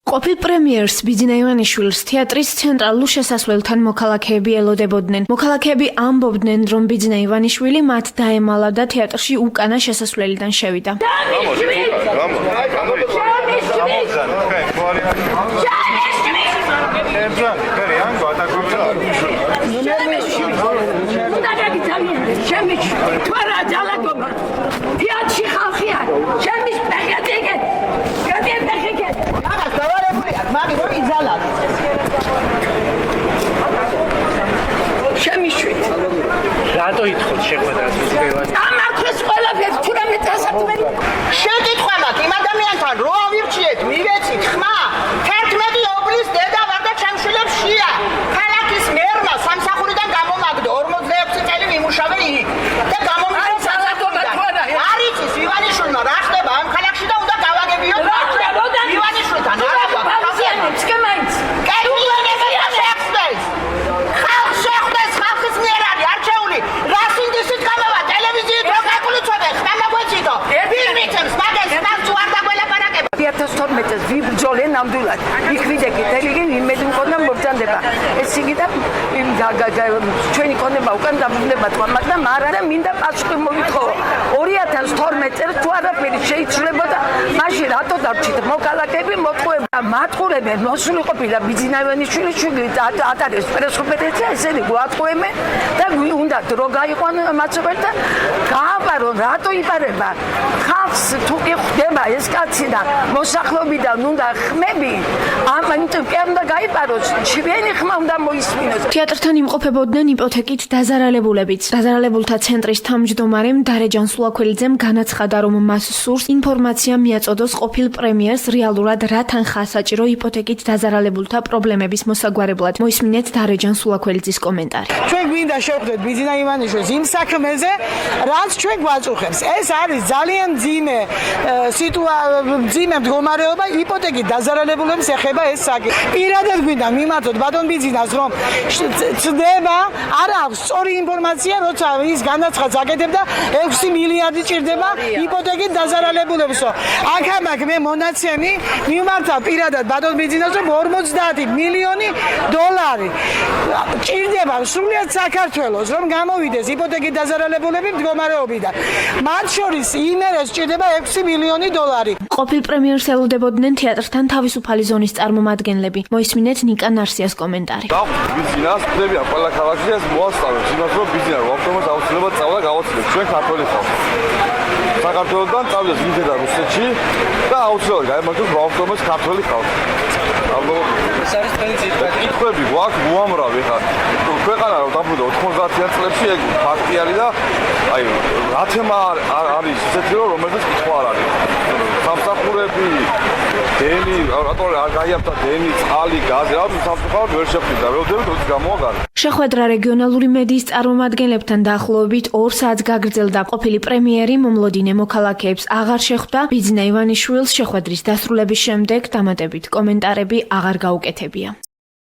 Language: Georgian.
ყოფილ პრემიერს ბიძინა ივანიშვილს თეატრის ცენტრალურ შესასვლელთან მოქალაქეები ელოდებოდნენ. მოქალაქეები ამბობდნენ, რომ ბიძინა ივანიშვილი მათ დაემალა და თეატრში უკანა შესასვლელიდან შევიდა. რატო ითხოვთ შეხვედრას მისდევად? ამაქვს ყველაფერს თუ რამე დასაქმები. შეკითხვა მაქვს იმ ადამიანთან, რო ავირჩიეთ, მივეცით ხმა. 11 ობლის დედა ვარ და ჩემშვილებს შია. ქალაქის მერმა სამსახურიდან გამომაგდო 46 წელი მიმუშავე იქ. და გამომაგდო საზოგადოებიდან. არ იცის ივანიშვილმა რა ხდება ამ ქალაქში და უნდა გავაგებიო. ივანიშვილთან არა გვაქვს. კემაიც. თორმეტეს ვიბრძოლე ნამდვილად იქ ვიდექი თელიგენ იმედი მქონდა მობრძანდება ეს იგი და ჩვენი კონება უკან დაბრუნდება თვალმაგ და მარა და მინდა პასუხი მოვითხოვო 2012 წელს თუ არაფერი შეიცვლებოდა მაშინ რატო დარჩით მოქალაქეები მოტყუება მატყურებენ მოსული ყოფილა ბიძინა ივანიშვილი შუგით ატარეს პრესკონფერენცია ესენი გვატყუებენ და უნდა დრო გაიყვან მაცობენ და გააპარონ რატო იპარება ხალხს თუ კი ხდება ეს კაცი და მოსახლეობიდან უნდა ხმები ამიტომ კი უნდა გაიპაროს ჩვენი ხმა უნდა მოისმინოს. თეატრთან იმყოფებოდნენ იპოთეკით დაზარალებულებიც. დაზარალებულთა ცენტრის თავმჯდომარემ დარეჯან სულაქველიძემ განაცხადა, რომ მას სურს ინფორმაცია მიაწოდოს ყოფილ პრემიერს რეალურად რა თანხა საჭირო იპოთეკით დაზარალებულთა პრობლემების მოსაგვარებლად. მოისმინეთ დარეჯან სულაქველიძის კომენტარი. ჩვენ გვინდა შევხვდეთ ბიძინა ივანიშვილს იმ საქმეზე, რაც ჩვენ გვაწუხებს. ეს არის ძალიან მძიმე მძიმე მდგომარეობა იპოთეკით დაზარალებულებს ეხება ეს საკითხი. პირადად გვინდა მიმართოთ ბატონ ბიძინას, რომ ცდება არ აქვს სწორი ინფორმაცია, როცა ის განაცხადს აკეთებდა 6 მილიარდი ჭირდება იპოთეკით დაზარალებულებსო. აქ მე მონაცემი მიმართავ პირადად ბატონ ბიძინას, რომ 50 მილიონი დოლარი ჭირდება სრულიად საქართველოს, რომ გამოვიდეს იპოთეკით დაზარალებულები მდგომარეობიდან. მათ შორის იმერეს ჭირდება 6 მილიონი დოლარი. ყოფილ პრემიერს ელოდებოდნენ თეატრთან თავისუფალი ზონის წარმომადგენლები. მოისმინეთ ნიკა ნარსიას კომენტარი. ბიძინას ხდებიან ყველა ქალაქში ეს მოასწავლებს იმას, რომ ბიძინა რომ ავტომატურად აუცილებლად წავლა გავაცილებს ჩვენ ქართველი ხალხი. საქართველოსთან წავიდეს ვინდა რუსეთში და აუცილებლად გაემართოს ავტომატურად ქართველი ხალხი. ეს არის თქვენი ძირითადი კითხვები გვაქვს უამრავი ხა. ქვეყანა რომ დაბრუნდა 90-იან წლებში ეგ ფაქტი არის და აი რა თემა არის ისეთი რომელზეც კითხვა არ არის. სამსახურები, დენი, რატო არ გაიაფთა დენი, წყალი, გაზი, რა სამსახურად ვერ შეხვდა, ველოდებით როდის გამოაგარა. შეხვედრა რეგიონალური მედიის წარმომადგენლებთან დაახლოებით 2 საათს გაგრძელდა. ყოფილი პრემიერი მომლოდინე მოქალაქეებს აღარ შეხვდა. ბიძინა ივანიშვილს შეხვედრის დასრულების შემდეგ დამატებით კომენტარები აღარ გაუკეთებია.